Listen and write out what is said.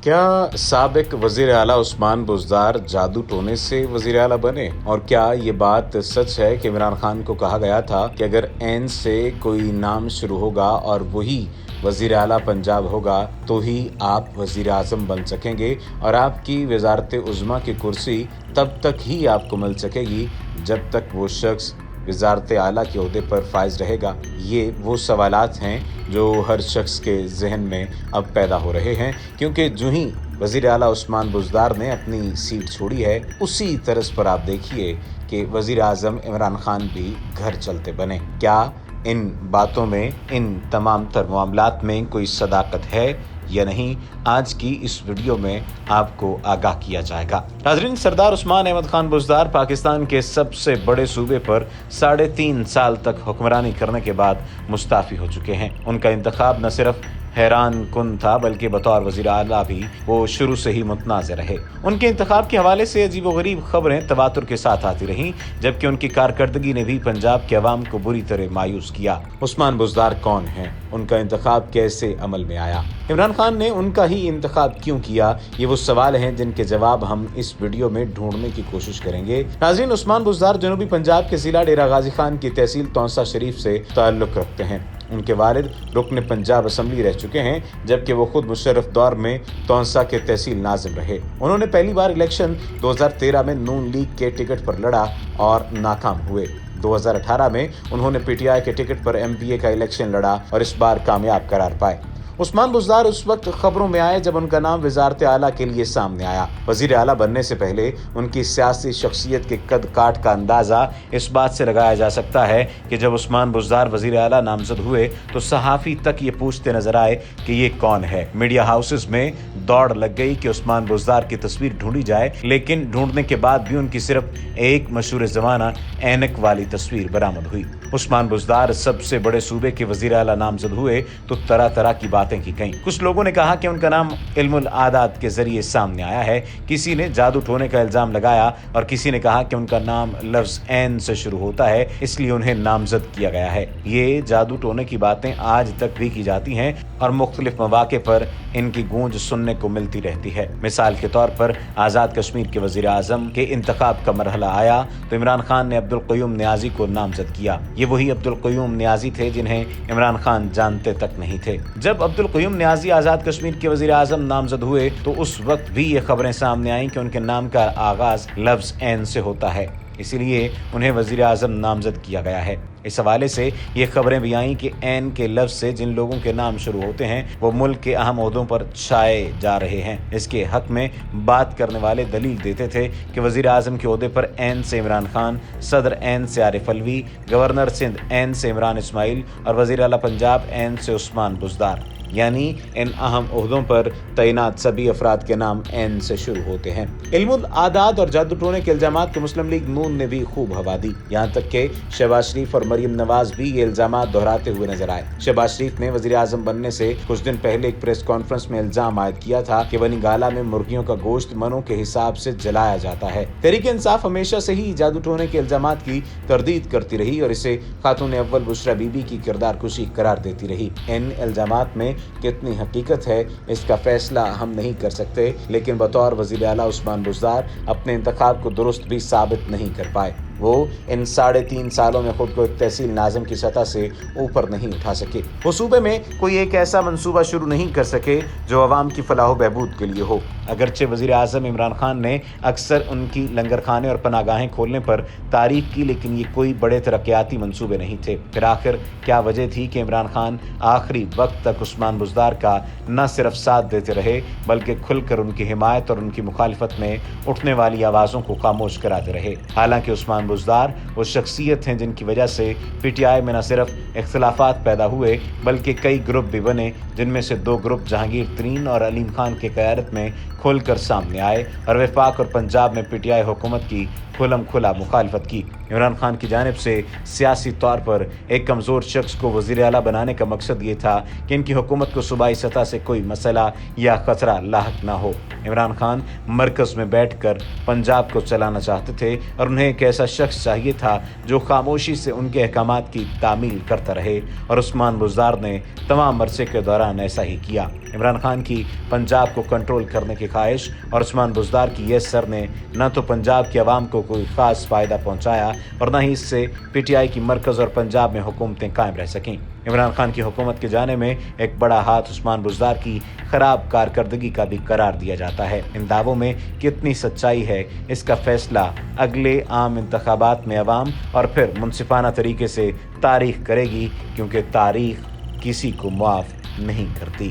کیا سابق وزیر اعلیٰ عثمان بزدار جادو ٹونے سے وزیر اعلیٰ بنے؟ اور کیا یہ بات سچ ہے کہ عمران خان کو کہا گیا تھا کہ اگر این سے کوئی نام شروع ہوگا اور وہی وزیر اعلیٰ پنجاب ہوگا تو ہی آپ وزیر اعظم بن سکیں گے اور آپ کی وزارت عظمیٰ کی کرسی تب تک ہی آپ کو مل سکے گی جب تک وہ شخص وزارت اعلیٰ کے عہدے پر فائز رہے گا؟ یہ وہ سوالات ہیں جو ہر شخص کے ذہن میں اب پیدا ہو رہے ہیں، کیونکہ جو ہی وزیر اعلیٰ عثمان بزدار نے اپنی سیٹ چھوڑی ہے، اسی طرز پر آپ دیکھیے کہ وزیر اعظم عمران خان بھی گھر چلتے بنے۔ کیا ان باتوں میں، ان تمام تر معاملات میں کوئی صداقت ہے یا نہیں؟ آج کی اس ویڈیو میں آپ کو آگاہ کیا جائے گا۔ ناظرین، سردار عثمان احمد خان بزدار پاکستان کے سب سے بڑے صوبے پر 3.5 سال تک حکمرانی کرنے کے بعد مستعفی ہو چکے ہیں۔ ان کا انتخاب نہ صرف حیران کن تھا بلکہ بطور وزیر اعلیٰ بھی وہ شروع سے ہی متنازع رہے۔ ان کے انتخاب کے حوالے سے عجیب و غریب خبریں تواتر کے ساتھ آتی رہیں، جبکہ ان کی کارکردگی نے بھی پنجاب کے عوام کو بری طرح مایوس کیا۔ عثمان بزدار کون ہیں؟ ان کا انتخاب کیسے عمل میں آیا؟ عمران خان نے ان کا ہی انتخاب کیوں کیا؟ یہ وہ سوال ہیں جن کے جواب ہم اس ویڈیو میں ڈھونڈنے کی کوشش کریں گے۔ ناظرین، عثمان بزدار جنوبی پنجاب کے ضلع ڈیرہ غازی خان کی تحصیل تونسا شریف سے تعلق رکھتے ہیں۔ ان کے والد رکن پنجاب اسمبلی رہ چکے ہیں، جبکہ وہ خود مشرف دور میں تونسا کے تحصیل ناظم رہے۔ انہوں نے پہلی بار الیکشن 2013 میں نون لیگ کے ٹکٹ پر لڑا اور ناکام ہوئے۔ 2018 میں انہوں نے پی ٹی آئی کے ٹکٹ پر ایم پی اے کا الیکشن لڑا اور اس بار کامیاب قرار پائے۔ عثمان بزدار اس وقت خبروں میں آئے جب ان کا نام وزارت اعلیٰ کے لیے سامنے آیا۔ وزیر اعلیٰ بننے سے پہلے ان کی سیاسی شخصیت کے قد کاٹ کا اندازہ اس بات سے لگایا جا سکتا ہے کہ جب عثمان بزدار وزیر اعلیٰ نامزد ہوئے تو صحافی تک یہ پوچھتے نظر آئے کہ یہ کون ہے۔ میڈیا ہاؤسز میں دوڑ لگ گئی کہ عثمان بزدار کی تصویر ڈھونڈی جائے، لیکن ڈھونڈنے کے بعد بھی ان کی صرف ایک مشہور زمانہ اینک والی تصویر برآمد ہوئی۔ عثمان بزدار سب سے بڑے صوبے کے وزیر اعلیٰ نامزد ہوئے تو طرح طرح کی باتیں کی گئیں۔ کچھ لوگوں نے کہا کہ ان کا نام علم العادات کے ذریعے سامنے آیا ہے، کسی نے جادو ٹونے کا الزام لگایا اور کسی نے کہا کہ ان کا نام لفظ عین سے شروع ہوتا ہے، اس لیے انہیں نامزد کیا گیا ہے۔ یہ جادو ٹونے کی باتیں آج تک بھی کی جاتی ہیں اور مختلف مواقع پر ان کی گونج سننے کو ملتی رہتی ہے۔ مثال کے طور پر آزاد کشمیر کے وزیر اعظم کے انتخاب کا مرحلہ آیا تو عمران خان نے عبدالقیوم نیازی کو نامزد کیا۔ یہ وہی عبدالقیوم نیازی تھے جنہیں عمران خان جانتے تک نہیں تھے۔ جب عبدالقیوم نیازی آزاد کشمیر کے وزیر اعظم نامزد ہوئے تو اس وقت بھی یہ خبریں سامنے آئیں کہ ان کے نام کا آغاز لفظ عین سے ہوتا ہے، اسی لیے انہیں وزیر اعظم نامزد کیا گیا ہے۔ اس حوالے سے یہ خبریں بھی آئیں کہ عین کے لفظ سے جن لوگوں کے نام شروع ہوتے ہیں وہ ملک کے اہم عہدوں پر چھائے جا رہے ہیں۔ اس کے حق میں بات کرنے والے دلیل دیتے تھے کہ وزیر اعظم کے عہدے پر عین سے عمران خان، صدر عین سے عارف علوی، گورنر سندھ عین سے عمران اسماعیل اور وزیر اعلیٰ پنجاب عین سے عثمان بزدار، یعنی ان اہم عہدوں پر تعینات سبھی افراد کے نام عین سے شروع ہوتے ہیں۔ علم العادات اور جادو ٹونے کے الزامات کو مسلم لیگ نون نے بھی خوب ہوا دی، یہاں تک کہ شہباز شریف اور مریم نواز بھی یہ الزامات دہراتے ہوئے نظر آئے۔ شہباز شریف نے وزیر اعظم بننے سے کچھ دن پہلے ایک پریس کانفرنس میں الزام عائد کیا تھا کہ بنی گالہ میں مرغیوں کا گوشت منوں کے حساب سے جلایا جاتا ہے۔ تحریک انصاف ہمیشہ سے ہی جادو ٹونے کے الزامات کی تردید کرتی رہی اور اسے خاتون اول بشریٰ بی بی کی کردار کشی قرار دیتی رہی۔ ان الزامات میں کتنی حقیقت ہے اس کا فیصلہ ہم نہیں کر سکتے، لیکن بطور وزیر اعلیٰ عثمان بزدار اپنے انتخاب کو درست بھی ثابت نہیں کر پائے۔ وہ ان 3.5 سالوں میں خود کو ایک تحصیل ناظم کی سطح سے اوپر نہیں اٹھا سکے۔ وہ صوبے میں کوئی ایک ایسا منصوبہ شروع نہیں کر سکے جو عوام کی فلاح و بہبود کے لیے ہو۔ اگرچہ وزیر اعظم عمران خان نے اکثر ان کی لنگر خانے اور پناہ گاہیں کھولنے پر تعریف کی، لیکن یہ کوئی بڑے ترقیاتی منصوبے نہیں تھے۔ پھر آخر کیا وجہ تھی کہ عمران خان آخری وقت تک عثمان بزدار کا نہ صرف ساتھ دیتے رہے بلکہ کھل کر ان کی حمایت اور ان کی مخالفت میں اٹھنے والی آوازوں کو خاموش کراتے رہے؟ حالانکہ عثمان بزدار وہ شخصیت ہیں جن کی وجہ سے پی ٹی آئی میں نہ صرف اختلافات پیدا ہوئے بلکہ کئی گروپ بھی بنے، جن میں سے 2 گروپ جہانگیر ترین اور علیم خان کی قیادت میں کھل کر سامنے آئے اور وفاق اور پنجاب میں پی ٹی آئی حکومت کی کھلم کھلا مخالفت کی۔ عمران خان کی جانب سے سیاسی طور پر ایک کمزور شخص کو وزیر اعلیٰ بنانے کا مقصد یہ تھا کہ ان کی حکومت کو صوبائی سطح سے کوئی مسئلہ یا خطرہ لاحق نہ ہو۔ عمران خان مرکز میں بیٹھ کر پنجاب کو چلانا چاہتے تھے اور انہیں ایک ایسا شخص چاہیے تھا جو خاموشی سے ان کے احکامات کی تعمیل کرتا رہے، اور عثمان بزدار نے تمام عرصے کے دوران ایسا ہی کیا۔ عمران خان کی پنجاب کو کنٹرول کرنے کی خواہش اور عثمان بزدار کی یہ سر نے نہ تو پنجاب کی عوام کو کوئی خاص فائدہ پہنچایا اور نہ ہی اس سے پی ٹی آئی کی مرکز اور پنجاب میں حکومتیں قائم رہ سکیں۔ عمران خان کی حکومت کے جانے میں ایک بڑا ہاتھ عثمان بزدار کی خراب کارکردگی کا بھی قرار دیا جاتا ہے۔ ان دعووں میں کتنی سچائی ہے، اس کا فیصلہ اگلے عام انتخابات میں عوام اور پھر منصفانہ طریقے سے تاریخ کرے گی، کیونکہ تاریخ کسی کو معاف نہیں کرتی۔